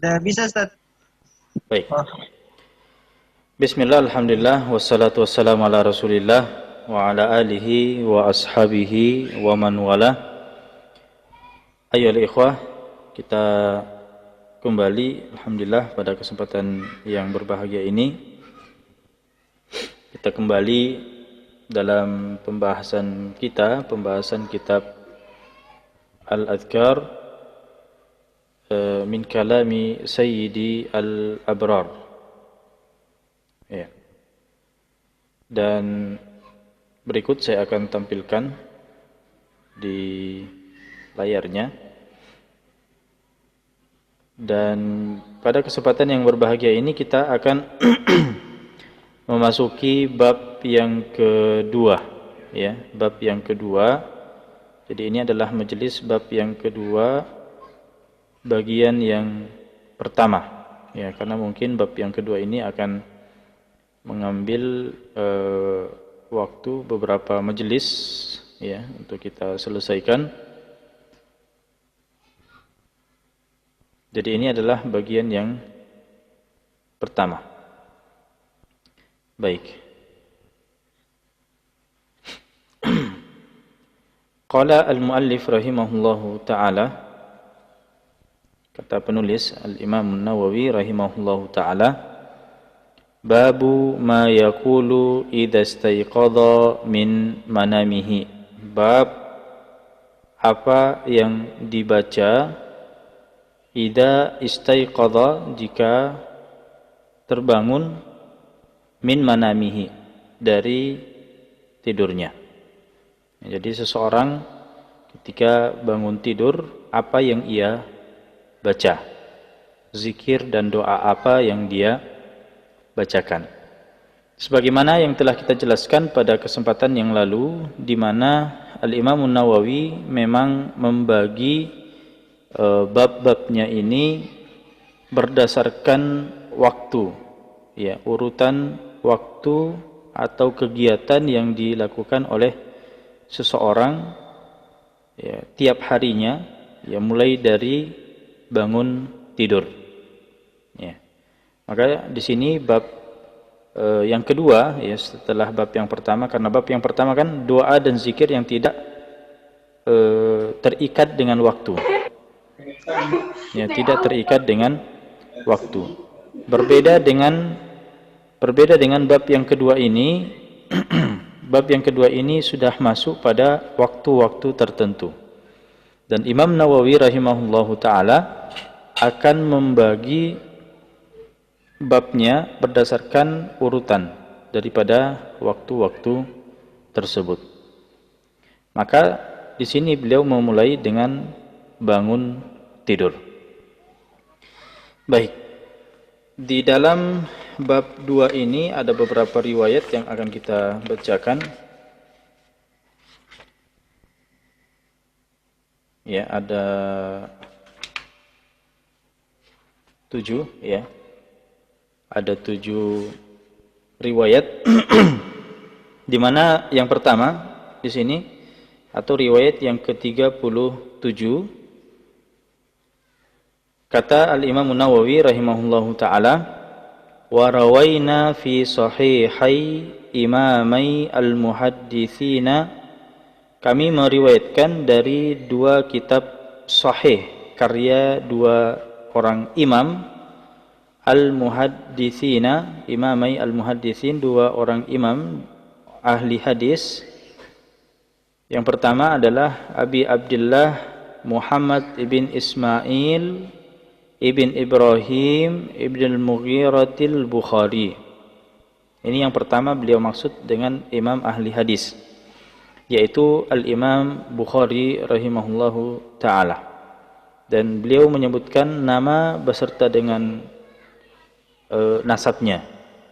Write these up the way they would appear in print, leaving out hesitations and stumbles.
Udah bisa, Ustaz. Baik. Oh. Bismillah, alhamdulillah, wassalatu wassalamu ala rasulillah wa ala alihi wa ashabihi wa man wala. Ayolah ikhwah, kita kembali alhamdulillah pada kesempatan yang berbahagia ini. Kita kembali dalam pembahasan kitab Al-Adhkar min kalami Sayyidi Al-Abrar. Ya. Dan berikut saya akan tampilkan di layarnya. Dan pada kesempatan yang berbahagia ini kita akan memasuki bab yang kedua, ya, bab yang kedua. Jadi ini adalah majelis bab yang kedua bagian yang pertama, ya, karena mungkin bab yang kedua ini akan mengambil waktu beberapa majelis, ya, untuk kita selesaikan. Jadi ini adalah bagian yang pertama. Baik. Qala al-muallif rahimahullahu ta'ala, kata penulis Al-Imam Nawawi rahimahullahu ta'ala, babu ma yaqulu idza istayqadha min manamihi. Bab apa yang dibaca idza istayqadha, jika terbangun, min manamihi, dari tidurnya. Jadi seseorang ketika bangun tidur, apa yang ia baca, zikir dan doa apa yang dia bacakan. Sebagaimana yang telah kita jelaskan pada kesempatan yang lalu, di mana Al-Imam Nawawi memang membagi bab-babnya ini berdasarkan waktu, ya, urutan waktu atau kegiatan yang dilakukan oleh seseorang, ya, tiap harinya, ya, mulai dari bangun tidur, ya. Maka di sini bab yang kedua, ya, setelah bab yang pertama, karena bab yang pertama kan doa dan zikir yang tidak terikat dengan waktu, ya, tidak terikat dengan waktu. Berbeda dengan bab yang kedua ini. Bab yang kedua ini sudah masuk pada waktu-waktu tertentu. Dan Imam Nawawi rahimahullahu ta'ala akan membagi babnya berdasarkan urutan daripada waktu-waktu tersebut. Maka di sini beliau memulai dengan bangun tidur. Baik. Di dalam bab 2 ini ada beberapa riwayat yang akan kita bacakan. Ya, ada 7, ya. Ada 7 riwayat di mana yang pertama di sini, atau riwayat yang ke-37, kata Al-Imam Nawawi rahimahullahu ta'ala, wa rawaina fi sahihai imamai al-muhaddithina, kami meriwayatkan dari dua kitab sahih, karya dua orang imam al-muhaddithina, imamai al-muhaddithin, dua orang imam ahli hadis. Yang pertama adalah Abi Abdullah Muhammad ibn Ismail ibn Ibrahim ibn al-Mughiratil Bukhari. Ini yang pertama beliau maksud dengan imam ahli hadis, yaitu Al-Imam Bukhari rahimahullahu ta'ala. Dan beliau menyebutkan nama beserta dengan nasabnya,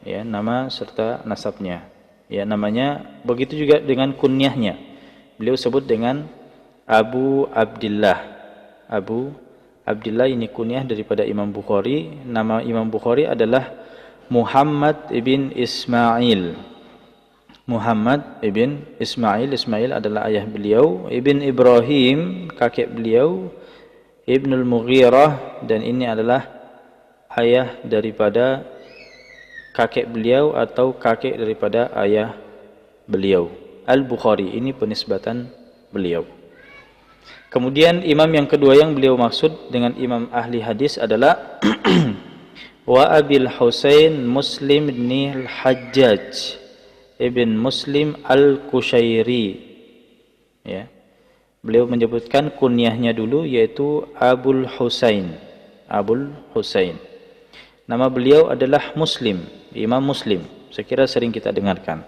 ya, nama serta nasabnya, ya, namanya. Begitu juga dengan kunyahnya, beliau sebut dengan Abu Abdullah. Abu Abdullah ini kunyah daripada Imam Bukhari. Nama Imam Bukhari adalah Muhammad ibn Ismail. Muhammad ibn Ismail. Ismail adalah ayah beliau. Ibn Ibrahim kakek beliau. Ibn al-Mughirah, dan ini adalah ayah daripada kakek beliau atau kakek daripada ayah beliau. Al-Bukhari, ini penisbatan beliau. Kemudian imam yang kedua yang beliau maksud dengan imam ahli hadis adalah wa Abil Husain Muslim bin Al-Hajjaj ibn Muslim Al-Kushairi, ya. Beliau menyebutkan kunyahnya dulu, yaitu Abul Husain. Abul Husain. Nama beliau adalah Muslim, Imam Muslim. Saya kira sering kita dengarkan.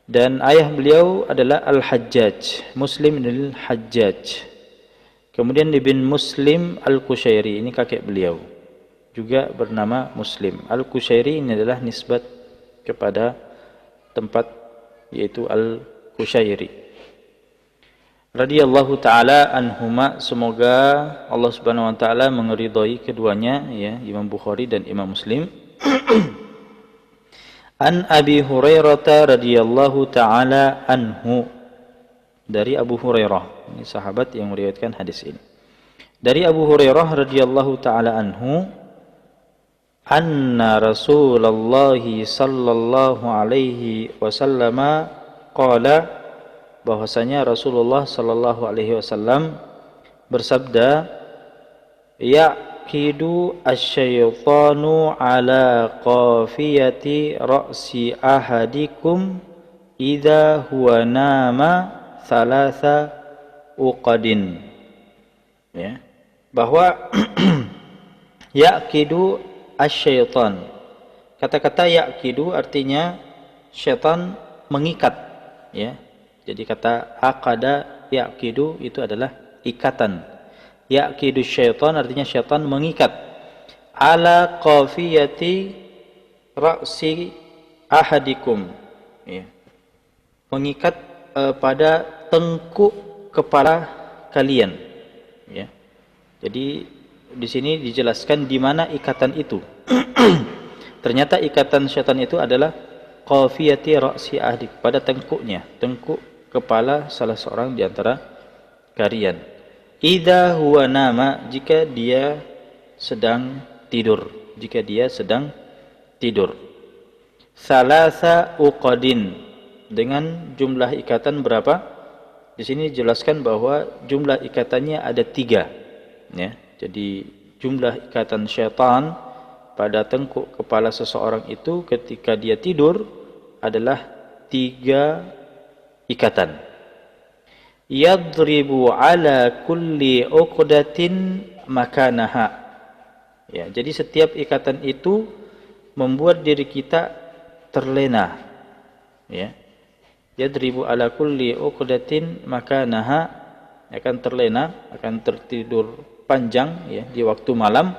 Dan ayah beliau adalah Al-Hajjaj, Muslim bin Al-Hajjaj. Kemudian ibn Muslim Al-Kushairi, ini kakek beliau, juga bernama Muslim. Al-Kushairi ini adalah nisbat kepada tempat, yaitu Al-Kushairi. Radhiyallahu taala anhuma, semoga Allah Subhanahu wa taala meridhai keduanya, ya, Imam Bukhari dan Imam Muslim. An Abi Hurairah radhiyallahu taala anhu, dari Abu Hurairah, ini sahabat yang meriwayatkan hadis ini. Dari Abu Hurairah radhiyallahu taala anhu, anna Rasulullah sallallahu alaihi wasallam qala, bahwasanya Rasulullah sallallahu alaihi wasallam bersabda, yaqidu asy-syaitanu ala qafiyati ra'si ahadikum idza huwa nama thalatha uqadin, ya, bahwa yaqidu asy-syaitan, kata-kata yaqidu artinya syaitan mengikat, ya. Jadi kata aqada yaqidu itu adalah ikatan. Yaqidu syaitan artinya syaitan mengikat. Ala qafiyati ra'si ahadikum, ya. Mengikat pada tengkuk kepala kalian, ya. Jadi di sini dijelaskan di mana ikatan itu. Ternyata ikatan syaitan itu adalah qafiyati ra'si ahdik, pada tengkuknya, tengkuk kepala salah seorang di antara kalian. Idza huwa nama, jika dia sedang tidur, jika dia sedang tidur. Salasa uqadin, dengan jumlah ikatan berapa? Di sini dijelaskan bahwa jumlah ikatannya ada 3, ya. Jadi jumlah ikatan syaitan pada tengkuk kepala seseorang itu ketika dia tidur adalah 3 ikatan. Yadribu ala kulli uqdatin makanaha, ya. Jadi setiap ikatan itu membuat diri kita terlena, ya. Yadribu ala kulli uqdatin makanaha, akan terlena, akan tertidur panjang, ya, di waktu malam.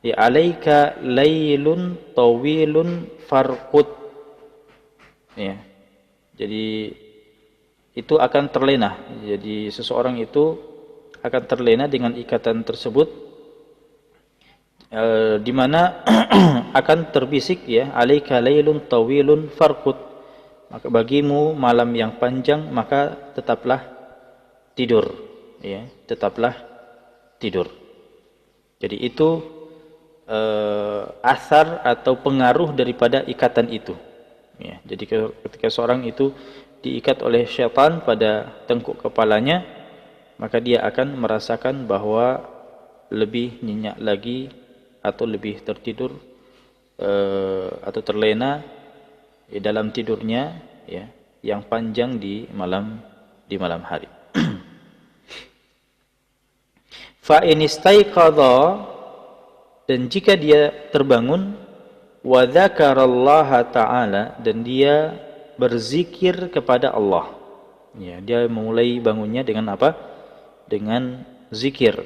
Ya, alaika lailun tawilun farqud, ya. Jadi itu akan terlena. Jadi seseorang itu akan terlena dengan ikatan tersebut, di mana akan terbisik, ya, alaika lailun tawilun farqud, maka bagimu malam yang panjang, maka tetaplah tidur, ya, tetaplah tidur. Jadi itu asar atau pengaruh daripada ikatan itu, ya. Jadi ketika seorang itu diikat oleh syaitan pada tengkuk kepalanya, maka dia akan merasakan bahwa lebih nyenyak lagi atau lebih tertidur atau terlena dalam tidurnya, ya, yang panjang di malam hari. Fa in istaiqadha, dan jika dia terbangun, wa dzakarallaha ta'ala, dan dia berzikir kepada Allah, ya, dia memulai bangunnya dengan apa? Dengan zikir.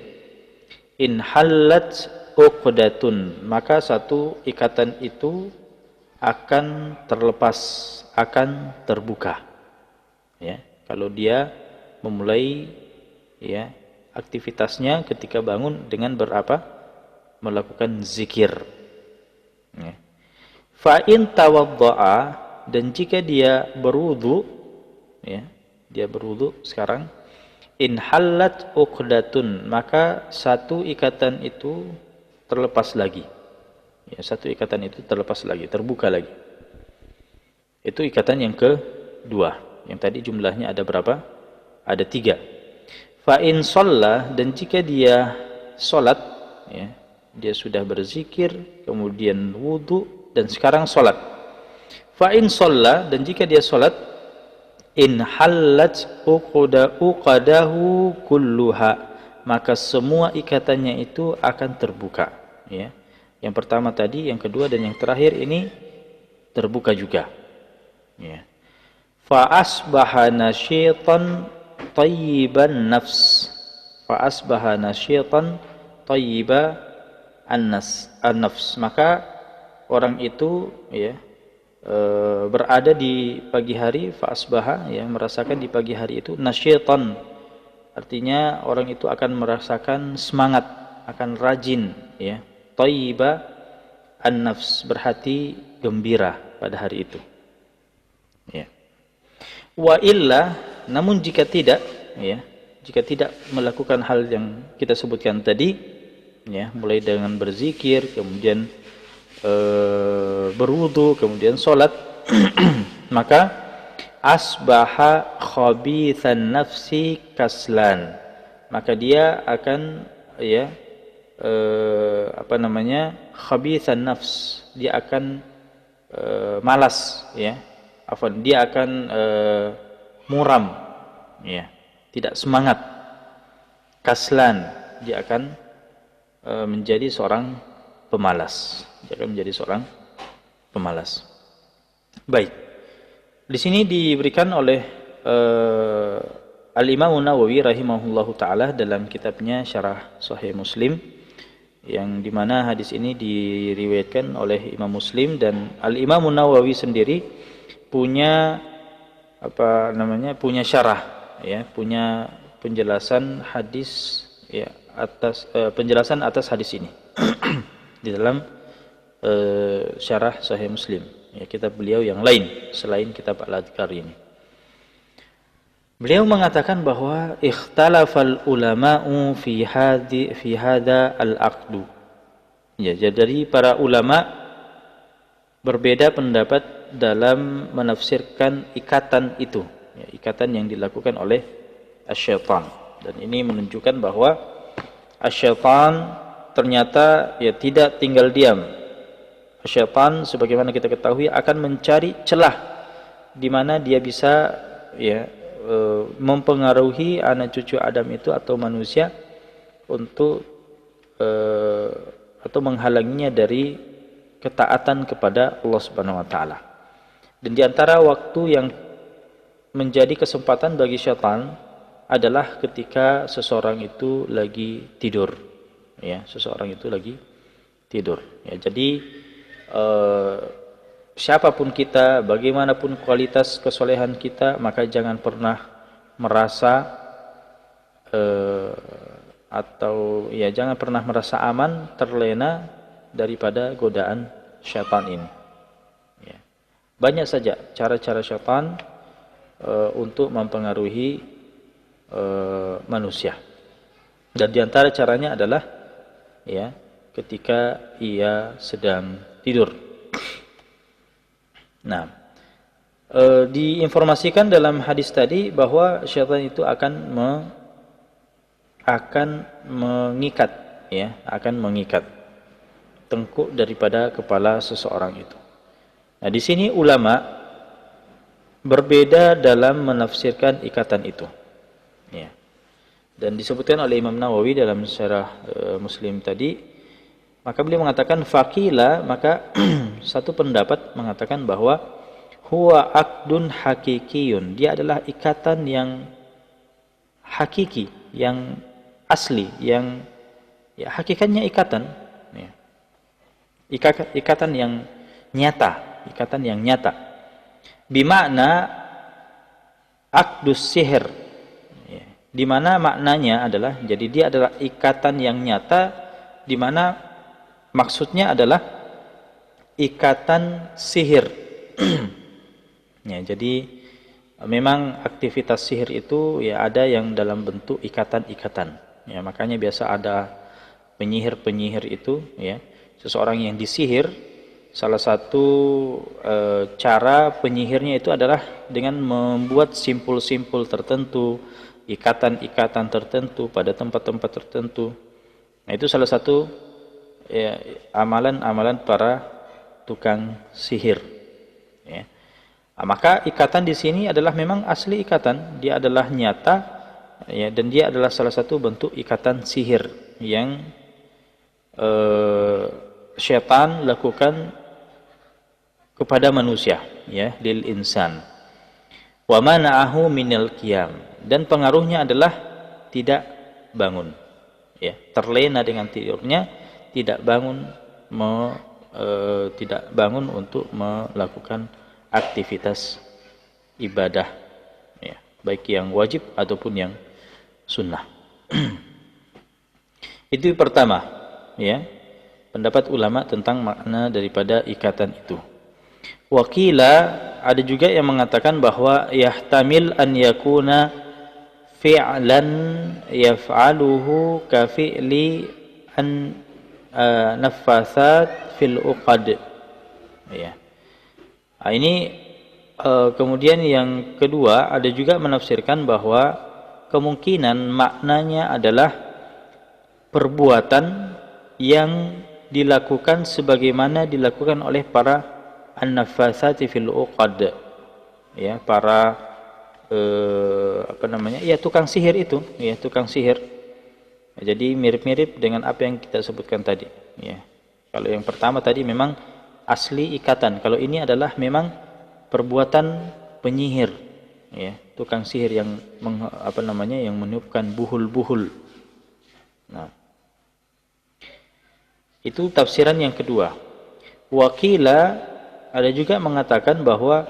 In hallat uqdatun, maka satu ikatan itu akan terlepas, akan terbuka, ya. Kalau dia memulai, ya, aktivitasnya ketika bangun dengan berapa? Melakukan zikir, ya. Fa in tawaddaa, dan jika dia berwudu, ya, dia berwudu sekarang, in hallat uqdatun, maka satu ikatan itu terlepas lagi. Ya, satu ikatan itu terlepas lagi, terbuka lagi. Itu ikatan yang kedua. Yang tadi jumlahnya ada berapa? Ada 3. Fa in shalla, dan jika dia salat, ya, dia sudah berzikir, kemudian wudu, dan sekarang salat. Fa in shalla, dan jika dia salat, in hallat uqadahu kulluha, maka semua ikatannya itu akan terbuka, ya. Yang pertama tadi, yang kedua, dan yang terakhir ini terbuka juga, ya. Fa asbaha nasyitan tayyiban nafs. Fa asbaha nasyitan tayyiba an-nafs. Maka orang itu, ya, berada di pagi hari, fa asbaha, ya, merasakan di pagi hari itu nasyitan. Artinya orang itu akan merasakan semangat, akan rajin, ya. Tayyiba an-nafs, berhati gembira pada hari itu, ya. Wa illa, namun jika tidak, ya, jika tidak melakukan hal yang kita sebutkan tadi, ya, mulai dengan berzikir, kemudian berwudu, kemudian sholat, maka asbaha khabithan nafsi kaslan, maka dia akan, ya, khabithan nafs, dia akan malas, ya, dia akan muram, ya, tidak semangat. Kaslan, dia akan menjadi seorang pemalas. Dia akan menjadi seorang pemalas. Baik. Di sini diberikan oleh Al-Imam Nawawi rahimahullahu taala dalam kitabnya Syarah Sahih Muslim, yang dimana hadis ini diriwayatkan oleh Imam Muslim, dan Al-Imam Nawawi sendiri punya punya syarah, ya, punya penjelasan hadis, ya, atas penjelasan atas hadis ini di dalam Syarah Sahih Muslim, ya, kitab beliau yang lain selain kitab Al-Adhkar ini. Beliau mengatakan bahwa ikhtalafal ulama'u fi hada al-aqdu. Ya, jadi para ulama berbeda pendapat dalam menafsirkan ikatan itu, ya, ikatan yang dilakukan oleh asy-syaitan. Dan ini menunjukkan bahwa asy-syaitan ternyata, ya, tidak tinggal diam. Asy-syaitan, sebagaimana kita ketahui, akan mencari celah di mana dia bisa, ya, mempengaruhi anak cucu Adam itu atau manusia untuk atau menghalanginya dari ketaatan kepada Allah Subhanahu wa taala. Dan di antara waktu yang menjadi kesempatan bagi syaitan adalah ketika seseorang itu lagi tidur, ya, seseorang itu lagi tidur, ya. Jadi siapapun kita, bagaimanapun kualitas kesolehan kita, maka jangan pernah merasa atau, ya, jangan pernah merasa aman, terlena daripada godaan syaitan ini, ya. Banyak saja cara-cara syaitan untuk mempengaruhi manusia, dan diantara caranya adalah, ya, ketika ia sedang tidur. Nah, diinformasikan dalam hadis tadi bahwa syaitan itu akan mengikat, ya, akan mengikat tengkuk daripada kepala seseorang itu. Nah, di sini ulama berbeda dalam menafsirkan ikatan itu, ya. Dan disebutkan oleh Imam Nawawi dalam Syarah Muslim tadi, maka beliau mengatakan faqila, maka satu pendapat mengatakan bahwa huwa aqdun hakikiyun, dia adalah ikatan yang hakiki, yang asli, yang, ya, hakikatnya ikatan, ya. Ikatan yang nyata, ikatan yang nyata. Bimakna aqdus sihir, ya, di mana maknanya adalah, jadi dia adalah ikatan yang nyata, di mana maksudnya adalah ikatan sihir. Ya, jadi memang aktivitas sihir itu, ya, ada yang dalam bentuk ikatan-ikatan, ya, makanya biasa ada penyihir-penyihir itu, ya, seseorang yang disihir, salah satu cara penyihirnya itu adalah dengan membuat simpul-simpul tertentu, ikatan-ikatan tertentu pada tempat-tempat tertentu. Nah, itu salah satu, ya, amalan-amalan para tukang sihir, ya. Nah, maka ikatan di sini adalah memang asli ikatan, dia adalah nyata, ya, dan dia adalah salah satu bentuk ikatan sihir yang syaitan lakukan kepada manusia, ya, lil insan. Wa mana'ahu minal qiyam, dan pengaruhnya adalah tidak bangun, ya, terlena dengan tidurnya, tidak bangun, tidak bangun untuk melakukan aktivitas ibadah, ya, baik yang wajib ataupun yang sunnah. Itu pertama, ya, pendapat ulama tentang makna daripada ikatan itu. Wakila, ada juga yang mengatakan bahwa yahtamil an yakuna fi'lan yaf'aluhu ka fi'li an naffasat fil uqad, ya. Nah, ini kemudian yang kedua, ada juga menafsirkan bahwa kemungkinan maknanya adalah perbuatan yang dilakukan sebagaimana dilakukan oleh para an-naffasati fil uqad, ya, para ya, tukang sihir itu, ya, tukang sihir. Jadi mirip-mirip dengan apa yang kita sebutkan tadi, ya. Kalau yang pertama tadi memang asli ikatan, kalau ini adalah memang perbuatan penyihir, ya, tukang sihir yang yang meniupkan buhul-buhul. Nah, itu tafsiran yang kedua. Wakila, ada juga mengatakan bahwa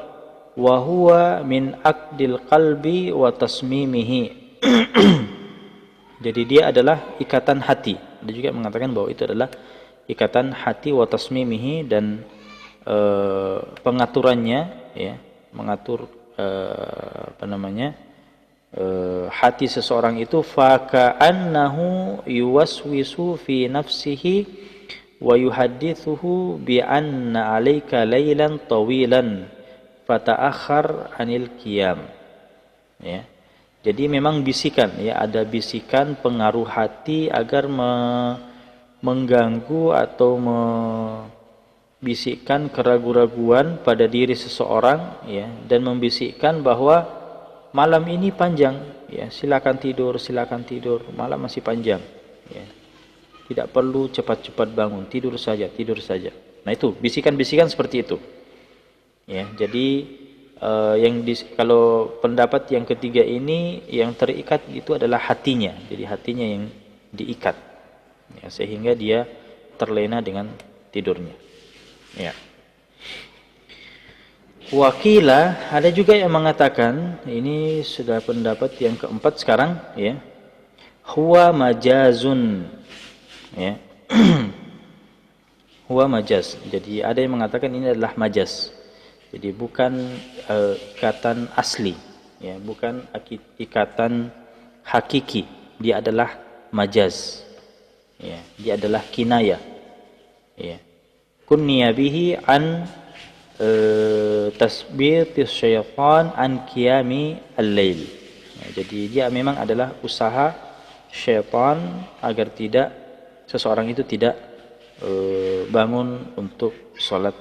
wahuwa min aqdil qalbi wa tasmimihi. Jadi dia adalah ikatan hati. Ada juga mengatakan bahwa itu adalah ikatan hati wa tasmimihi, dan pengaturannya, ya, mengatur hati seseorang itu, faka'annahu yuwaswisu fi nafsihi wa yuhaddithuhu bi anna 'alaika lailan tawilan fata'akhkhar 'anil qiyam, ya. Jadi memang bisikan, ya, ada bisikan pengaruh hati agar mengganggu atau membisikkan keraguan-raguan pada diri seseorang, ya, dan membisikkan bahwa malam ini panjang, ya, silakan tidur, malam masih panjang, ya. Tidak perlu cepat-cepat bangun, tidur saja. Nah, itu bisikan-bisikan seperti itu, ya. Jadi kalau pendapat yang ketiga ini, yang terikat itu adalah hatinya. Jadi hatinya yang diikat, ya, sehingga dia terlena dengan tidurnya, ya. Wakila, ada juga yang mengatakan, ini sudah pendapat yang keempat sekarang, ya, huwa majazun, ya. Huwa majaz. Jadi ada yang mengatakan ini adalah majaz. Jadi bukan ikatan asli, ya, bukan ikatan hakiki. Dia adalah majaz, ya. Dia adalah kinayah, ya. Kunniya bihi an tasbitis syaitan an qiyami al-lail. Ya, jadi dia memang adalah usaha syaitan agar seseorang itu tidak bangun untuk sholat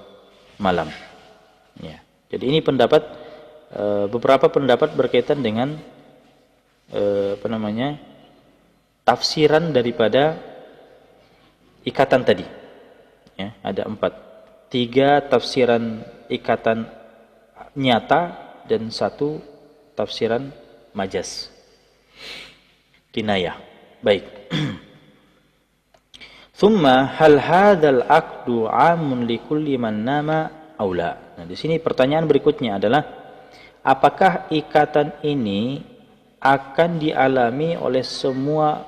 malam, ya. Jadi ini beberapa pendapat berkaitan dengan tafsiran daripada ikatan tadi, ya. Ada 4. 3 tafsiran ikatan nyata dan 1 tafsiran majaz, kinayah. Baik. Thumma hal hadzal aqdu 'amun li kulli man nama aw la. Nah, di sini pertanyaan berikutnya adalah, apakah ikatan ini akan dialami oleh semua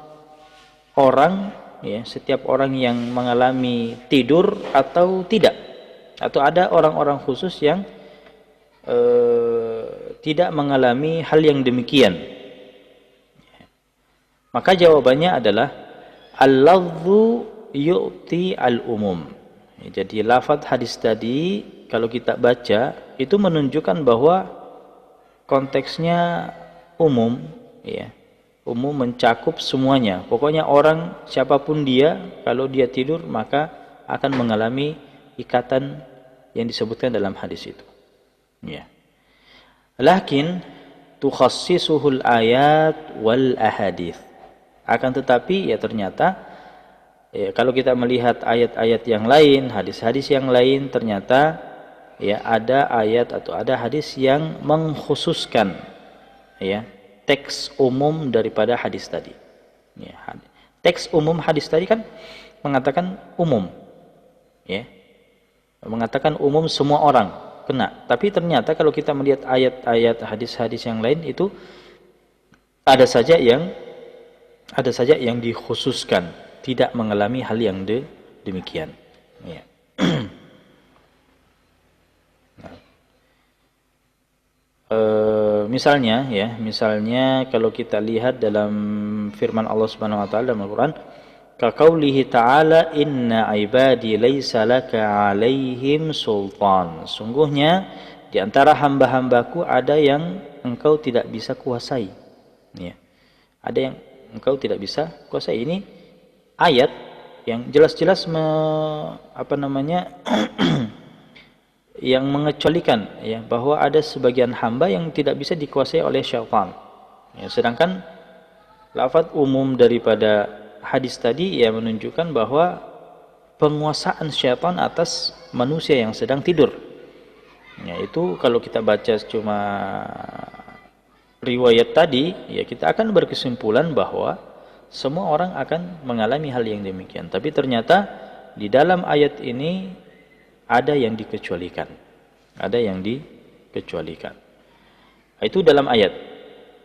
orang, ya, setiap orang yang mengalami tidur atau tidak? Atau ada orang-orang khusus yang tidak mengalami hal yang demikian? Maka jawabannya adalah Al-lafzu yu'ti al-umum. Jadi lafaz hadis tadi kalau kita baca itu menunjukkan bahwa konteksnya umum, ya. Umum mencakup semuanya. Pokoknya orang siapapun dia, kalau dia tidur maka akan mengalami ikatan yang disebutkan dalam hadis itu. Ya. Lakin tukhassisuhul ayat wal ahadits. Akan tetapi ya ternyata ya, kalau kita melihat ayat-ayat yang lain, hadis-hadis yang lain, ternyata ya ada ayat atau ada hadis yang mengkhususkan ya teks umum daripada hadis tadi. Ya, teks umum hadis tadi kan mengatakan umum, ya, mengatakan umum semua orang kena. Tapi ternyata kalau kita melihat ayat-ayat hadis-hadis yang lain itu ada saja yang dikhususkan, tidak mengalami hal yang demikian. Ya. Misalnya kalau kita lihat dalam firman Allah Subhanahu wa taala dalam Al-Qur'an, ka qaulihi ta'ala inna ibadi laisa laka 'alaihim sultan. Sungguhnya di antara hamba-hambaku ada yang engkau tidak bisa kuasai. Ya. Ada yang engkau tidak bisa kuasai. Ini ayat yang jelas-jelas yang mengecualikan ya bahwa ada sebagian hamba yang tidak bisa dikuasai oleh syaitan. Ya, sedangkan lafaz umum daripada hadis tadi ya menunjukkan bahwa penguasaan syaitan atas manusia yang sedang tidur. Ya, itu kalau kita baca cuma riwayat tadi, ya kita akan berkesimpulan bahwa semua orang akan mengalami hal yang demikian. Tapi ternyata di dalam ayat ini ada yang dikecualikan. Ada yang dikecualikan. Itu dalam ayat.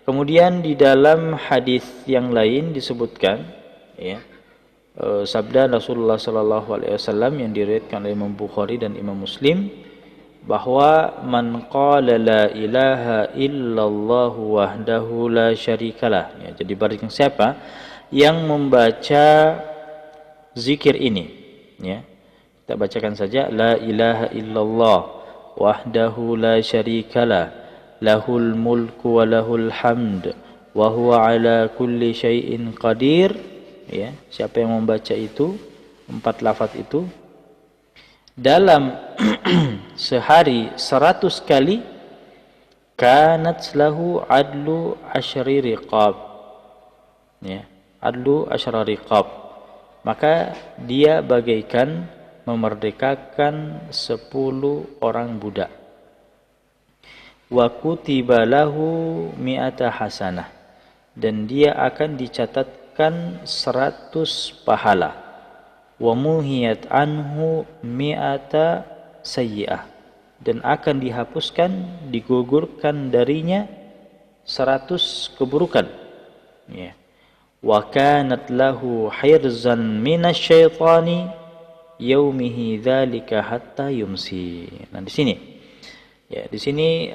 Kemudian di dalam hadis yang lain disebutkan ya, sabda Rasulullah sallallahu alaihi wasallam yang diriwayatkan oleh Imam Bukhari dan Imam Muslim bahwa man qala la ilaha illallah wahdahu la syarikalah. Ya, jadi barang siapa yang membaca zikir ini ya. Kita bacakan saja la ilaha illallah wahdahu la syarikalah lahul mulku wa lahul hamd wa huwa ala kulli syai'in qadir. Ya, siapa yang membaca itu 4 lafaz itu dalam sehari 100 kali kanat lahu adlu asyri riqab. Ya, adlu asyri riqab. Maka dia bagaikan memerdekakan 10 orang budak. Wa kutiba lahu mi'ata hasanah. Dan dia akan dicatatkan 100 pahala. Wa muhiyat anhu mi'ata sayyi'ah. Dan akan dihapuskan, digugurkan darinya 100 keburukan. Ya. Wa kanat lahu hirzan minasyaitani yaumihi dzalika hatta yumsi. Nah di sini ya di sini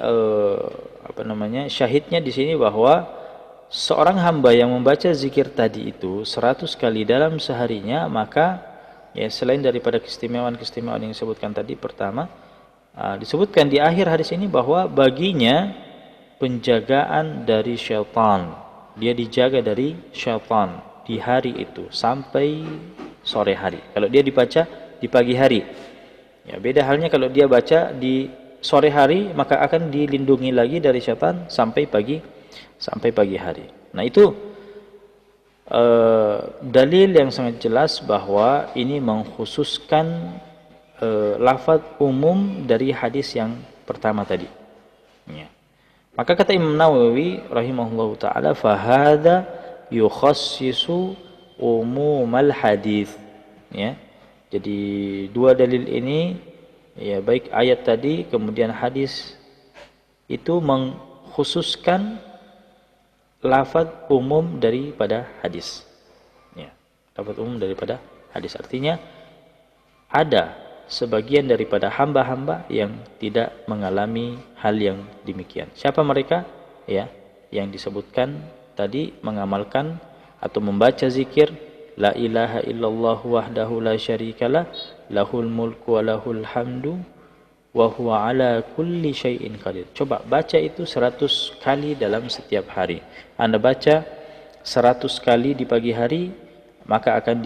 syahidnya di sini bahwa seorang hamba yang membaca zikir tadi itu 100 kali dalam seharinya, maka ya selain daripada keistimewaan-keistimewaan yang disebutkan tadi, pertama disebutkan di akhir hadis ini bahwa baginya penjagaan dari syaitan. Dia dijaga dari syaitan di hari itu sampai sore hari. Kalau dia dibaca di pagi hari, ya beda halnya kalau dia baca di sore hari, maka akan dilindungi lagi dari syaitan sampai pagi hari. Nah itu dalil yang sangat jelas bahwa ini mengkhususkan lafaz umum dari hadis yang pertama tadi. Ya. Maka kata Imam Nawawi rahimahullahu taala, fahada yukhassisu umumal hadis. Ya. Jadi dua dalil ini, ya baik ayat tadi kemudian hadis, itu mengkhususkan lafaz umum daripada hadis. Ya. Lafaz umum daripada hadis artinya ada sebagian daripada hamba-hamba yang tidak mengalami hal yang demikian. Siapa mereka? Ya, yang disebutkan tadi mengamalkan atau membaca zikir la ilaha illallah wahdahu la syarikalah lahul mulku wa lahul hamdu wa huwa ala kulli syai'in qadir. Coba baca itu 100 kali dalam setiap hari. Anda baca 100 kali di pagi hari, maka akan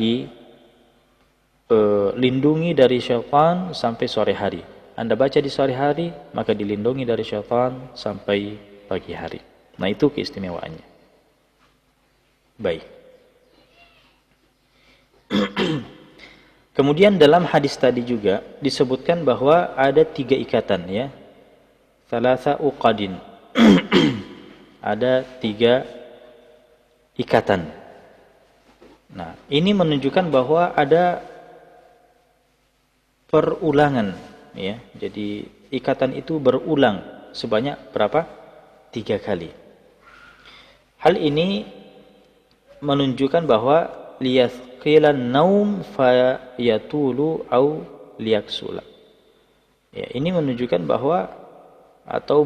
dilindungi dari syaitan sampai sore hari. Anda baca di sore hari, maka dilindungi dari syaitan sampai pagi hari. Nah, itu keistimewaannya. Baik. Kemudian dalam hadis tadi juga disebutkan bahwa ada 3 ikatan, ya. Thalatha uqadin. Ada 3 ikatan. Nah, ini menunjukkan bahwa ada perulangan, ya. Jadi ikatan itu berulang sebanyak berapa? 3 kali. Hal ini menunjukkan bahwa liyathqilan naum fayatulu au liyaksula. Ya, ini menunjukkan bahwa atau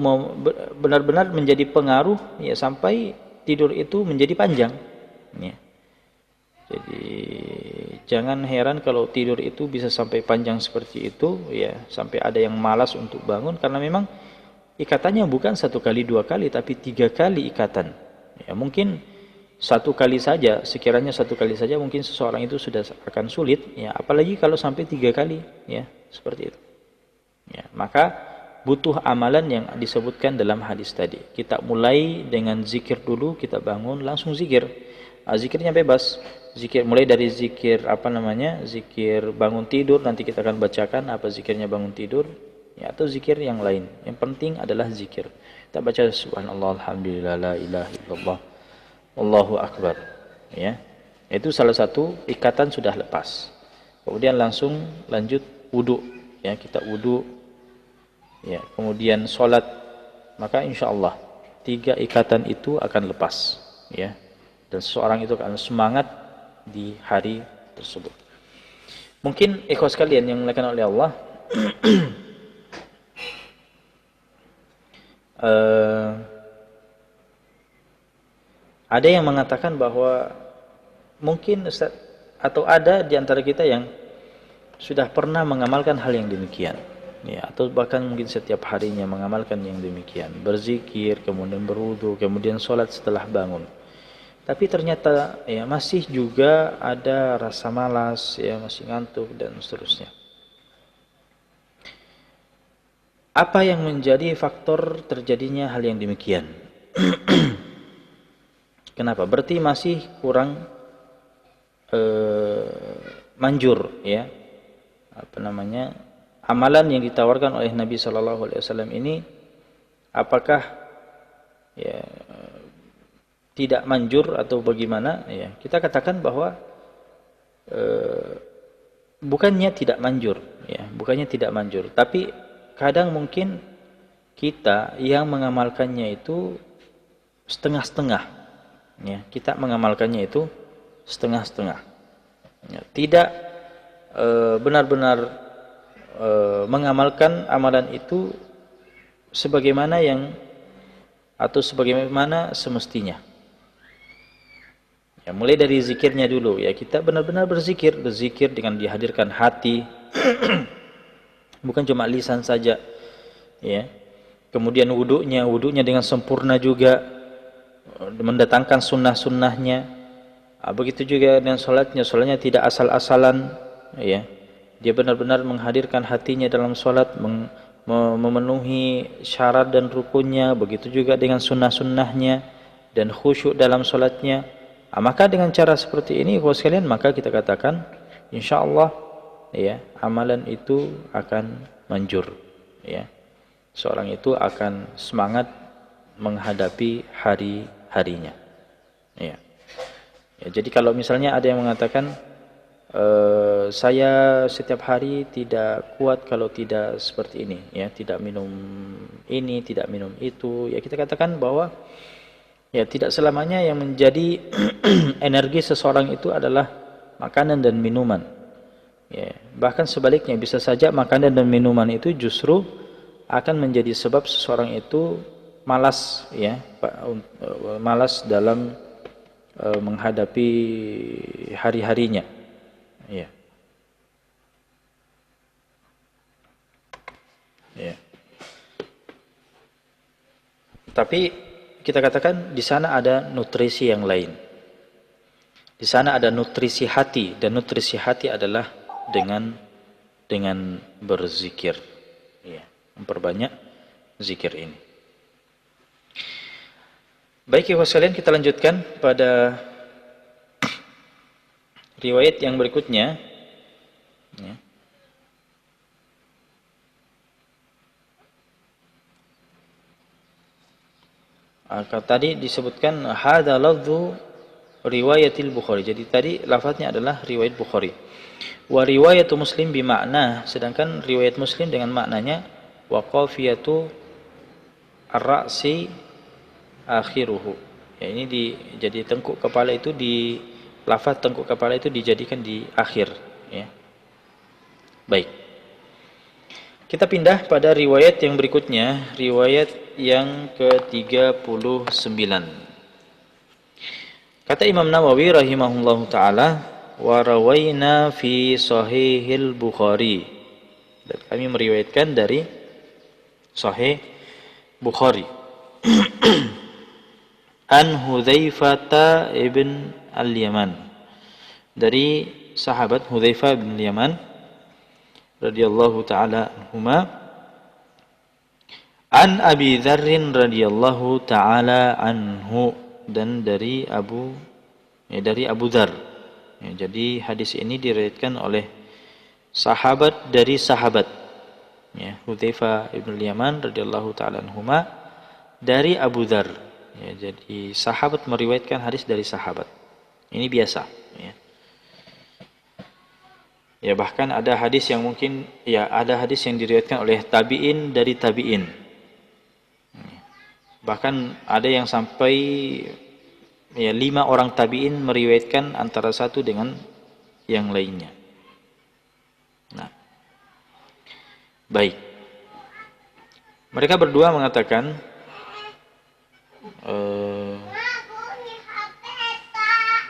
benar-benar menjadi pengaruh, ya, sampai tidur itu menjadi panjang, ya. Jadi jangan heran kalau tidur itu bisa sampai panjang seperti itu, ya, sampai ada yang malas untuk bangun, karena memang ikatannya bukan 1 kali 2 kali, tapi 3 kali ikatan. Ya, mungkin 1 kali saja, sekiranya 1 kali saja mungkin seseorang itu sudah akan sulit, ya, apalagi kalau sampai 3 kali, ya, seperti itu. Ya, maka butuh amalan yang disebutkan dalam hadis tadi. Kita mulai dengan zikir dulu, kita bangun langsung zikir. Zikirnya bebas. Zikir mulai dari zikir zikir bangun tidur, nanti kita akan bacakan apa zikirnya bangun tidur, ya, atau zikir yang lain. Yang penting adalah zikir. Kita baca subhanallah alhamdulillah la ilaha illallah wallahu akbar, ya. Itu salah satu ikatan sudah lepas. Kemudian langsung lanjut wudu, ya, kita wudu, ya, kemudian sholat, maka insya Allah 3 ikatan itu akan lepas, ya, dan seseorang itu akan semangat di hari tersebut. Mungkin ikhwas sekalian yang dimuliakan oleh Allah, ada yang mengatakan bahwa mungkin atau ada di antara kita yang sudah pernah mengamalkan hal yang demikian, ya, atau bahkan mungkin setiap harinya mengamalkan yang demikian, berzikir, kemudian berwudu, kemudian sholat setelah bangun. Tapi ternyata, ya, masih juga ada rasa malas, ya, masih ngantuk dan seterusnya. Apa yang menjadi faktor terjadinya hal yang demikian? Kenapa? Berarti masih kurang manjur, ya, amalan yang ditawarkan oleh Nabi Shallallahu Alaihi Wasallam ini, apakah, ya, tidak manjur atau bagaimana? Ya, kita katakan bahwa bukannya tidak manjur, ya, bukannya tidak manjur, tapi kadang mungkin kita yang mengamalkannya itu setengah-setengah. Ya, kita mengamalkannya itu setengah-setengah, ya, tidak benar-benar mengamalkan amalan itu sebagaimana sebagaimana semestinya. Ya, mulai dari zikirnya dulu, ya, kita benar-benar berzikir dengan dihadirkan hati, bukan cuma lisan saja, ya. Kemudian wudunya dengan sempurna juga, mendatangkan sunnah-sunnahnya. Begitu juga dengan sholatnya tidak asal-asalan, ya. Dia benar-benar menghadirkan hatinya dalam sholat, memenuhi syarat dan rukunnya. Begitu juga dengan sunnah-sunnahnya dan khusyuk dalam sholatnya. Maka dengan cara seperti ini, kawan sekalian, maka kita katakan insyaallah, ya, amalan itu akan manjur, ya. Seorang itu akan semangat menghadapi hari-harinya, ya. Ya, jadi kalau misalnya ada yang mengatakan saya setiap hari tidak kuat kalau tidak seperti ini, ya, tidak minum ini, tidak minum itu, ya, kita katakan bahwa, ya, tidak selamanya yang menjadi energi seseorang itu adalah makanan dan minuman, ya. Bahkan sebaliknya, bisa saja makanan dan minuman itu justru akan menjadi sebab seseorang itu malas, ya, malas dalam menghadapi hari-harinya. Ya. Ya. Tapi kita katakan di sana ada nutrisi yang lain. Di sana ada nutrisi hati, dan nutrisi hati adalah dengan berzikir. Ya, memperbanyak zikir ini. Baik ikhwan sekalian, kita lanjutkan pada riwayat yang berikutnya. Ya. Tadi disebutkan hadza lafdhu riwayatil Bukhari. Jadi tadi lafaznya adalah riwayat Bukhari. Wa riwayatu Muslim bimakna, sedangkan riwayat Muslim dengan maknanya wa qafiyatu ar-ra'si akhiruhu. Ya, ini jadi tengkuk kepala itu di lafaz tengkuk kepala itu dijadikan di akhir, ya. Baik. Kita pindah pada riwayat yang berikutnya, riwayat yang ke-39. Kata Imam Nawawi rahimahullahu taala, wa rawaina fi sahihil Bukhari. Dan kami meriwayatkan dari Sahih Bukhari. An Hudzaifah ibn al-Yaman. Dari sahabat Hudzaifah bin Yaman radhiyallahu taala anhuma, an Abi Dzar radhiyallahu taala anhu, dan dari Abu Dzar. Ya, jadi hadis ini diriwayatkan oleh sahabat dari sahabat, ya, Hudzaifah ibn Yaman radhiyallahu taala anhuma dari Abu Dzar. Ya, jadi sahabat meriwayatkan hadis dari sahabat. Ini biasa, ya. Ya, bahkan ada hadis yang mungkin, ya, ada hadis yang diriwayatkan oleh tabi'in dari tabi'in. Bahkan ada yang sampai, ya, 5 orang tabi'in meriwayatkan antara satu dengan yang lainnya. Nah, baik. Mereka berdua mengatakan,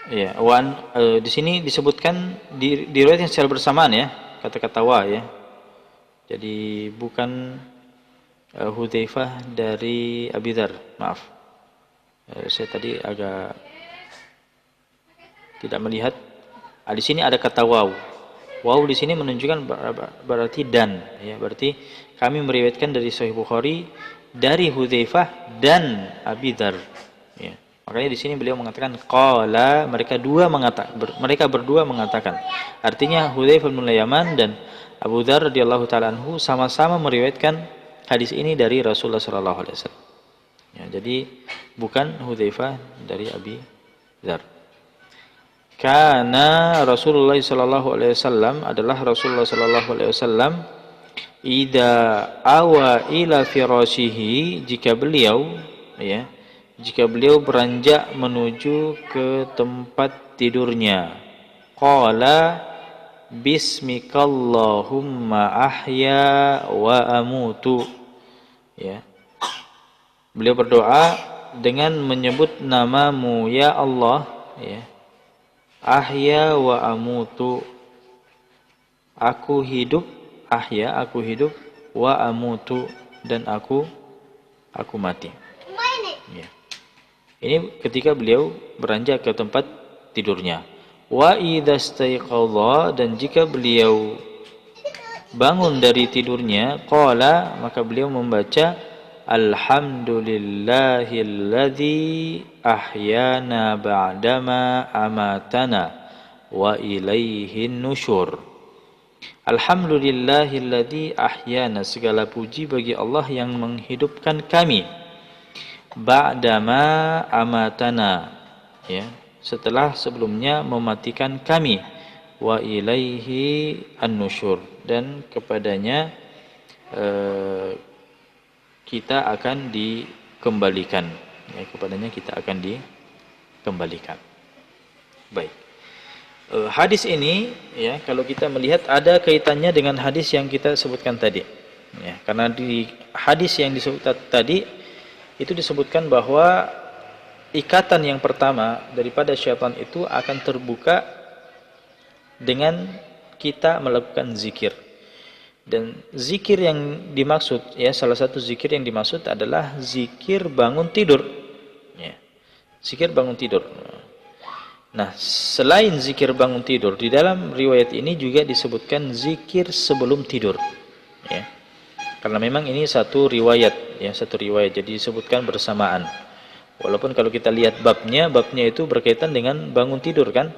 ya, di sini disebutkan di riwayat yang secara bersamaan, ya, kata-kata wa, ya. Jadi bukan Hudzaifah dari Abi Dzar, maaf. Saya tadi agak tidak melihat. Di sini ada kata waw. Waw di sini menunjukkan berarti dan, ya, berarti kami meriwayatkan dari Sahih Bukhari dari Hudzaifah dan Abi Dzar. Ya. Makanya di sini beliau mengatakan qala, mereka berdua mengatakan. Artinya Hudzaifah bin Yaman dan Abu Dzar radhiyallahu taala anhu sama-sama meriwayatkan hadis ini dari Rasulullah sallallahu alaihi wasallam. Ya, jadi bukan Hudzaifah dari Abi Dzar. Karena Rasulullah sallallahu alaihi wasallam adalah Rasulullah sallallahu alaihi wasallam idza awa ila firashihi, jika beliau beranjak menuju ke tempat tidurnya, qala bismikallahumma ahya wa amutu, ya, beliau berdoa dengan menyebut namamu ya Allah, ya, ahya wa amutu, aku hidup, ahya aku hidup, wa amutu, dan aku mati. Ya. Ini ketika beliau beranjak ke tempat tidurnya. Wa idza staiqadha, dan jika beliau bangun dari tidurnya, qala, maka beliau membaca alhamdulillahilladzi ahyana ba'dama amatana wa ilaihin nusyur. Alhamdulillahilladzi ahyana, segala puji bagi Allah yang menghidupkan kami, ba'dama amatana, ya, setelah sebelumnya mematikan kami, wa ilaihi an-nusyur, dan kepadanya kita akan dikembalikan, ya, kepadanya kita akan dikembalikan. Baik. Hadis ini, ya, kalau kita melihat ada kaitannya dengan hadis yang kita sebutkan tadi, ya, karena di hadis yang disebut tadi itu disebutkan bahwa ikatan yang pertama daripada syaitan itu akan terbuka dengan kita melakukan zikir. Dan zikir yang dimaksud, ya, salah satu zikir yang dimaksud adalah zikir bangun tidur, ya, zikir bangun tidur. Nah, selain zikir bangun tidur, di dalam riwayat ini juga disebutkan zikir sebelum tidur, ya, karena memang ini satu riwayat, ya, satu riwayat, jadi disebutkan bersamaan. Walaupun kalau kita lihat babnya itu berkaitan dengan bangun tidur kan.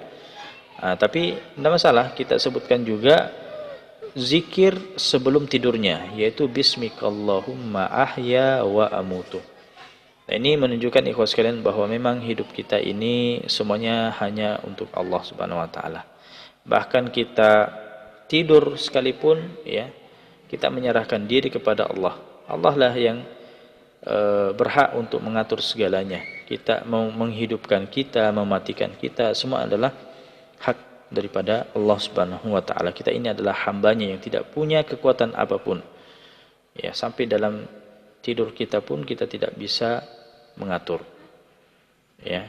Nah, tapi tidak masalah, kita sebutkan juga zikir sebelum tidurnya, yaitu bismikallahumma ahya wa amutu. Nah, ini menunjukkan ikhwas sekalian bahwa memang hidup kita ini semuanya hanya untuk Allah Subhanahu wa taala. Bahkan kita tidur sekalipun, ya, kita menyerahkan diri kepada Allah. Allah lah yang berhak untuk mengatur segalanya. Kita mau menghidupkan kita, mematikan kita, semua adalah hak daripada Allah Subhanahu wa taala. Kita ini adalah hambanya yang tidak punya kekuatan apapun. Ya, sampai dalam tidur kita pun kita tidak bisa mengatur. Ya.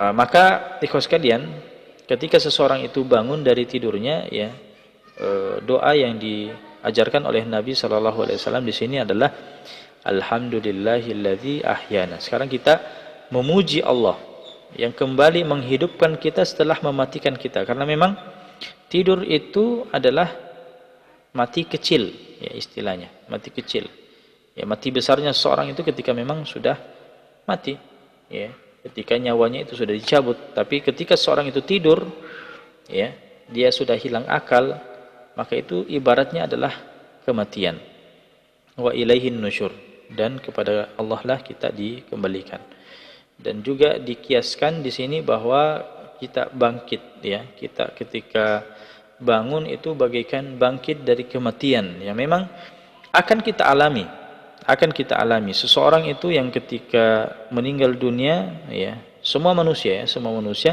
Maka ikhwas sekalian, ketika seseorang itu bangun dari tidurnya, ya, doa yang diajarkan oleh Nabi sallallahu alaihi wasallam di sini adalah alhamdulillahilladzi ahyana. Sekarang kita memuji Allah yang kembali menghidupkan kita setelah mematikan kita, karena memang tidur itu adalah mati kecil, ya, istilahnya mati kecil. Ya, mati besarnya seseorang itu ketika memang sudah mati, ya, ketika nyawanya itu sudah dicabut. Tapi ketika seorang itu tidur, ya, dia sudah hilang akal, maka itu ibaratnya adalah kematian. Wa ilaihin nusyur, dan kepada Allah lah kita dikembalikan. Dan juga dikiaskan di sini bahwa kita bangkit, ya, kita ketika bangun itu bagaikan bangkit dari kematian, yang memang akan kita alami, seseorang itu yang ketika meninggal dunia, ya, semua manusia, ya, semua manusia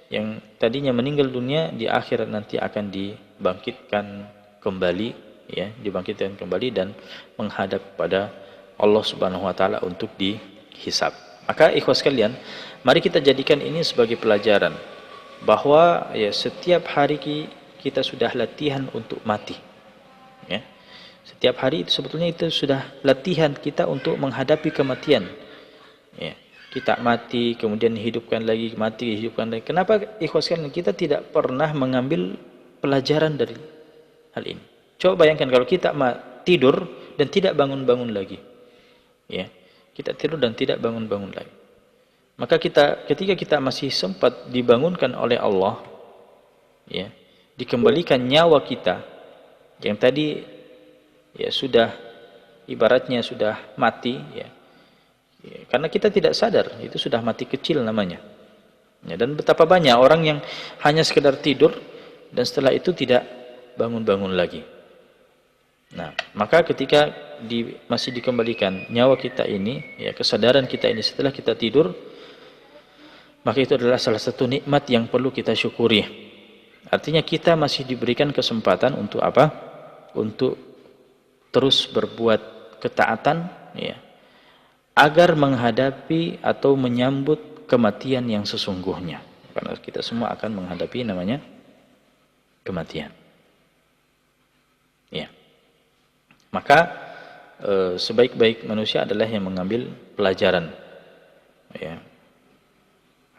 yang tadinya meninggal dunia di akhirat nanti akan dibangkitkan kembali, ya, dibangkitkan kembali dan menghadap pada Allah Subhanahu wa taala untuk dihisab. Maka ikhwas sekalian, mari kita jadikan ini sebagai pelajaran bahwa, ya, setiap hari kita sudah latihan untuk mati, ya. Setiap hari itu sebetulnya itu sudah latihan kita untuk menghadapi kematian, ya. Kita mati, kemudian hidupkan lagi, mati, hidupkan lagi. Kenapa ikhwas sekalian kita tidak pernah mengambil pelajaran dari hal ini? Coba bayangkan kalau kita tidur dan tidak bangun-bangun lagi, ya, kita tidur dan tidak bangun-bangun lagi. Maka ketika kita masih sempat dibangunkan oleh Allah, ya, dikembalikan nyawa kita yang tadi, ya, sudah ibaratnya sudah mati, ya, ya, karena kita tidak sadar itu sudah mati kecil namanya, ya. Dan betapa banyak orang yang hanya sekedar tidur dan setelah itu tidak bangun-bangun lagi. Nah, maka ketika masih dikembalikan nyawa kita ini, ya, kesadaran kita ini setelah kita tidur, maka itu adalah salah satu nikmat yang perlu kita syukuri. Artinya kita masih diberikan kesempatan untuk apa? Untuk terus berbuat ketaatan, ya, agar menghadapi atau menyambut kematian yang sesungguhnya. Karena kita semua akan menghadapi namanya kematian, ya. Maka sebaik-baik manusia adalah yang mengambil pelajaran, ya.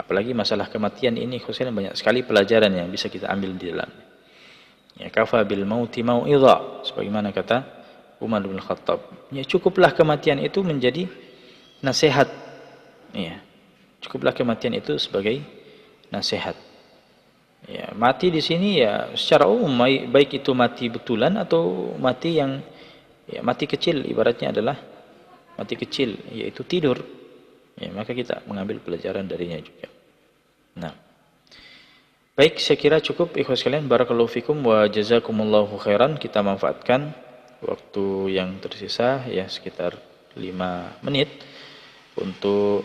Apalagi masalah kematian ini khususnya banyak sekali pelajaran yang bisa kita ambil di dalam. Ya, kafa bil mauti mau'idha, sebagaimana kata Umar bin Khattab. Ya, cukuplah kematian itu menjadi nasihat. Ya, cukuplah kematian itu sebagai nasihat. Ya, mati di sini, ya, secara umum, baik itu mati betulan atau mati yang, ya, mati kecil, ibaratnya adalah mati kecil, yaitu tidur. Ya, maka kita mengambil pelajaran darinya juga. Nah, baik, saya kira cukup ikhwas sekalian. Barakallahu fikum wa jazakumullahu khairan. Kita manfaatkan waktu yang tersisa, ya, sekitar 5 menit untuk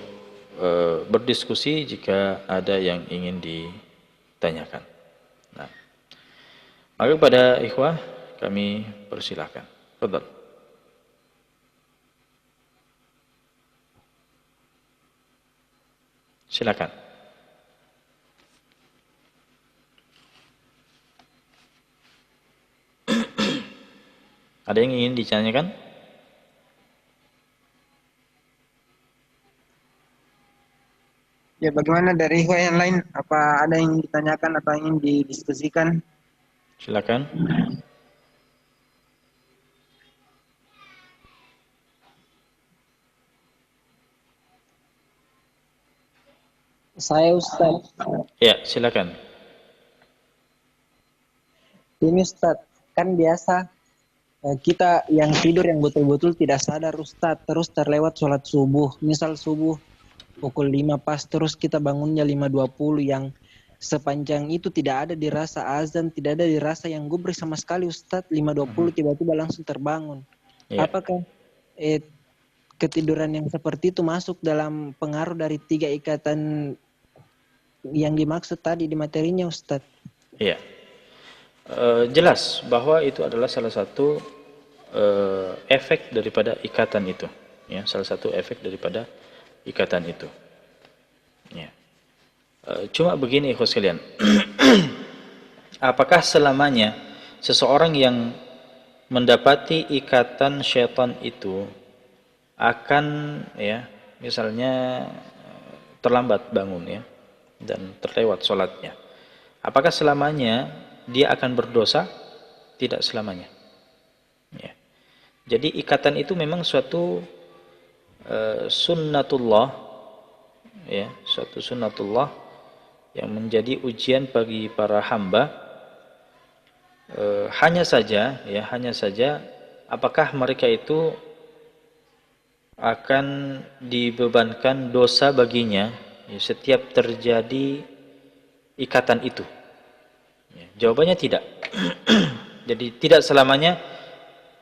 berdiskusi jika ada yang ingin ditanyakan. Nah, maka kepada ikhwah kami persilahkan. Fadhal. Silakan. Ada yang ingin ditanyakan? Ya, bagaimana dari ikhwan yang lain? Apa ada yang ditanyakan atau ingin didiskusikan? Silakan. Saya Ustadz. Ya, silakan. Ini Ustadz, kan biasa kita yang tidur yang betul-betul tidak sadar Ustadz, terus terlewat sholat subuh. Misal subuh pukul 5 pas, terus kita bangunnya 5.20 yang sepanjang itu tidak ada dirasa azan, tidak ada dirasa yang gubris sama sekali Ustadz. 5.20 tiba-tiba langsung terbangun. Ya. Apakah eh, ketiduran yang seperti itu masuk dalam pengaruh dari 3 ikatan yang dimaksud tadi di materinya Ustadz? Ya. Jelas bahwa itu adalah salah satu efek daripada ikatan itu. Ya, salah satu efek daripada ikatan itu. Ya. Cuma begini ikhwas sekalian. Apakah selamanya seseorang yang mendapati ikatan syaitan itu akan ya misalnya terlambat bangun ya dan terlewat sholatnya, apakah selamanya dia akan berdosa? Tidak selamanya ya. Jadi ikatan itu memang suatu sunnatullah ya, suatu sunnatullah yang menjadi ujian bagi para hamba. Hanya saja apakah mereka itu akan dibebankan dosa baginya ya, setiap terjadi ikatan itu ya, jawabannya tidak. Jadi tidak selamanya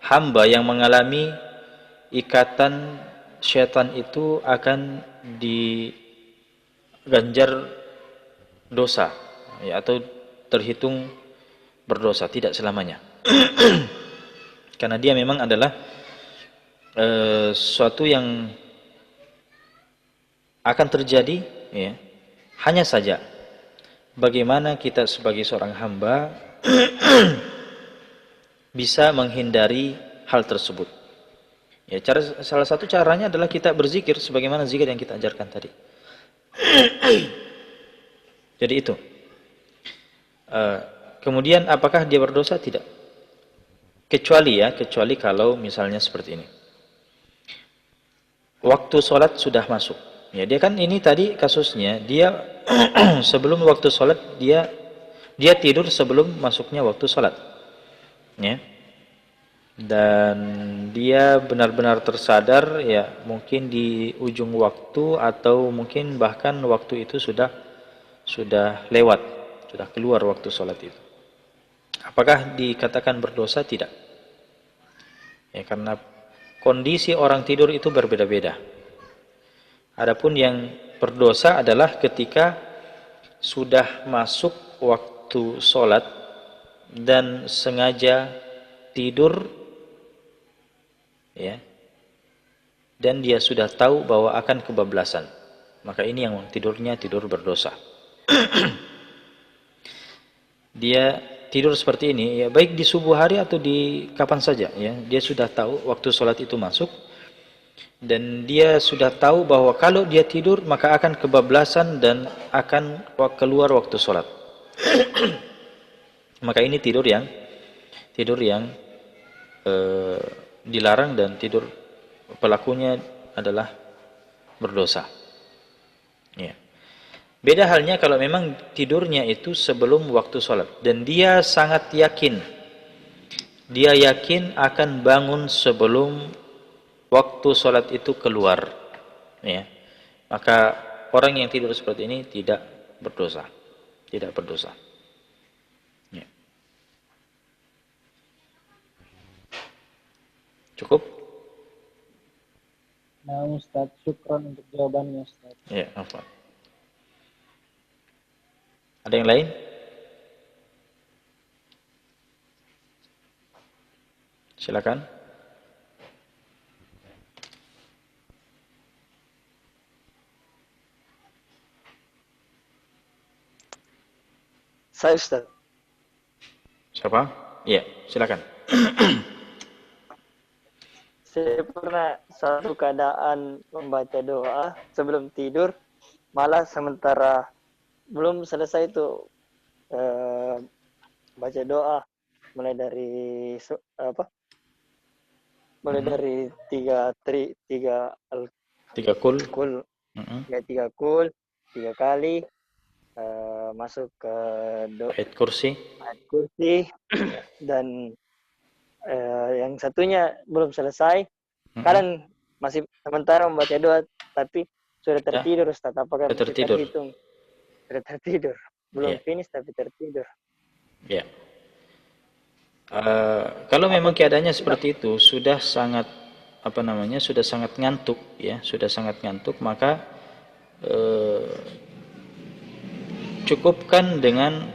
hamba yang mengalami ikatan syaitan itu akan diganjar dosa ya, atau terhitung berdosa, tidak selamanya. Karena dia memang adalah sesuatu yang akan terjadi ya. Hanya saja bagaimana kita sebagai seorang hamba bisa menghindari hal tersebut. Ya, salah satu caranya adalah kita berzikir sebagaimana zikir yang kita ajarkan tadi. Jadi itu. Kemudian apakah dia berdosa? Tidak. Kecuali kalau misalnya seperti ini. Waktu sholat sudah masuk. Ya, dia kan ini tadi kasusnya, dia sebelum waktu sholat dia tidur sebelum masuknya waktu sholat. Ya. Dan dia benar-benar tersadar ya mungkin di ujung waktu atau mungkin bahkan waktu itu sudah lewat, sudah keluar waktu sholat itu. Apakah dikatakan berdosa? Tidak. Ya, karena kondisi orang tidur itu berbeda-beda. Adapun yang berdosa adalah ketika sudah masuk waktu sholat dan sengaja tidur ya, dan dia sudah tahu bahwa akan kebablasan, maka ini yang tidurnya tidur berdosa. Dia tidur seperti ini ya, baik di subuh hari atau di kapan saja ya, dia sudah tahu waktu sholat itu masuk dan dia sudah tahu bahwa kalau dia tidur maka akan kebablasan dan akan keluar waktu sholat. Maka ini tidur yang dilarang dan tidur pelakunya adalah berdosa. Ya. Beda halnya kalau memang tidurnya itu sebelum waktu sholat dan dia sangat yakin, dia yakin akan bangun sebelum waktu sholat itu keluar, ya, maka orang yang tidur seperti ini tidak berdosa, tidak berdosa. Ya. Cukup? Nah Ustadz, syukron untuk jawabannya Ustadz. Ya, apa? Ada yang lain? Silakan. Saya Ustaz. Siapa? Iya, silakan. Saya pernah satu keadaan membaca doa sebelum tidur, malah sementara belum selesai itu baca doa mulai dari mulai dari tiga kul. kul ya tiga kul 3 kali masuk ke Ayat kursi. ayat kursi dan yang satunya belum selesai. Kadang masih sementara membaca doa tapi sudah tertidur Ustaz. Apakah Sudah masih tertidur. terhitung? Sudah tertidur. Belum finish tapi tertidur. Ya. Kalau memang keadaannya seperti itu, sudah sangat sudah sangat ngantuk, ya, sudah sangat ngantuk, maka cukupkan dengan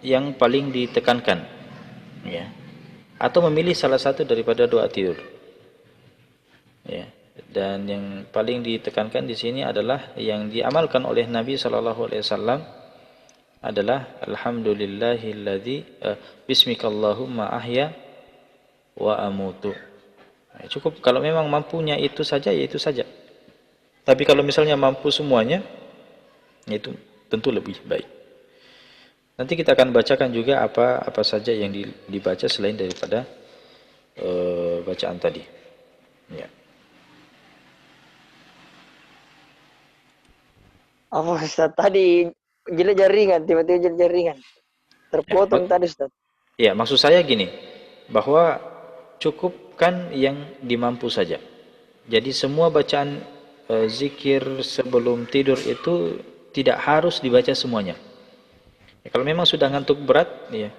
yang paling ditekankan, ya, atau memilih salah satu daripada doa tidur, ya. Dan yang paling ditekankan di sini adalah yang diamalkan oleh Nabi Shallallahu Alaihi Wasallam adalah alhamdulillahilladzi bismikallahumma ahya wa amutu. Nah, cukup kalau memang mampunya itu saja, ya itu saja. Tapi kalau misalnya mampu semuanya, itu tentu lebih baik. Nanti kita akan bacakan juga apa saja yang dibaca selain daripada bacaan tadi. Ya. Apa Ustaz tadi jelas jaringan, tiba-tiba jelas jaringan. Terpotong tadi Ustaz. Ya, maksud saya gini, bahwa cukupkan yang dimampu saja. Jadi semua bacaan zikir sebelum tidur itu tidak harus dibaca semuanya. Ya, kalau memang sudah ngantuk berat, ya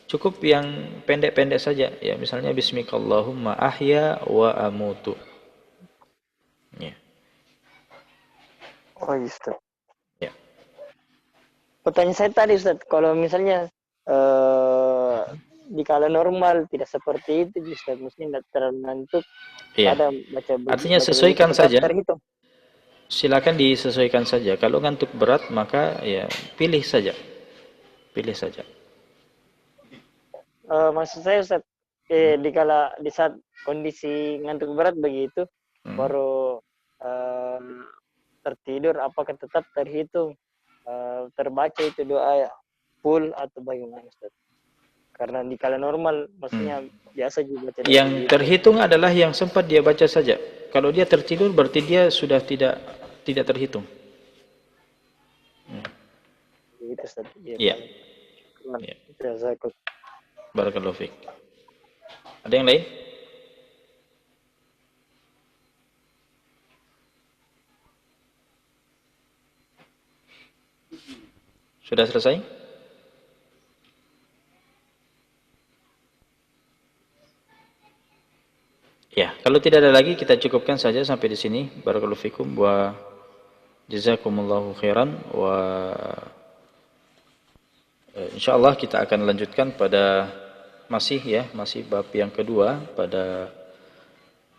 cukup yang pendek-pendek saja. Ya, misalnya Bismikallahumma ahya wa amutu. Ya. Oh Ustaz. Ya. Pertanyaan saya tadi Ustaz, kalau misalnya di kala normal tidak seperti itu Ustaz, mungkin tidak terlalu ngantuk. Iya. Ada baca Artinya sesuaikan tetap saja. terhitung. Silakan disesuaikan saja. Kalau ngantuk berat maka ya pilih saja. Pilih saja. Maksud saya Ustaz, di saat kondisi ngantuk berat begitu, baru tertidur, apakah tetap terhitung terbaca itu doa full atau bagaimana Ustaz? Karena di kala normal maksudnya biasa juga yang terhitung adalah yang sempat dia baca saja. Kalau dia tertidur berarti dia sudah tidak terhitung. Gitu Ustaz. Iya. Ya. Barakallahu fiik. Ada yang lain? Sudah selesai? Ya, kalau tidak ada lagi kita cukupkan saja sampai di sini. Barakallahu fikum wa jazakumullahu khairan wa insyaallah kita akan lanjutkan pada masih bab yang kedua pada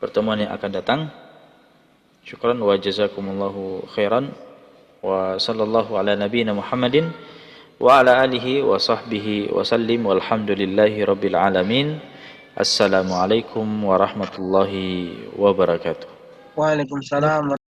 pertemuan yang akan datang. Syukran wa jazakumullahu khairan wa sallallahu ala nabiyyina Muhammadin wa ala alihi wa sahbihi wa sallim walhamdulillahi rabbil alamin. Assalamualaikum warahmatullahi wabarakatuh. Waalaikumsalam.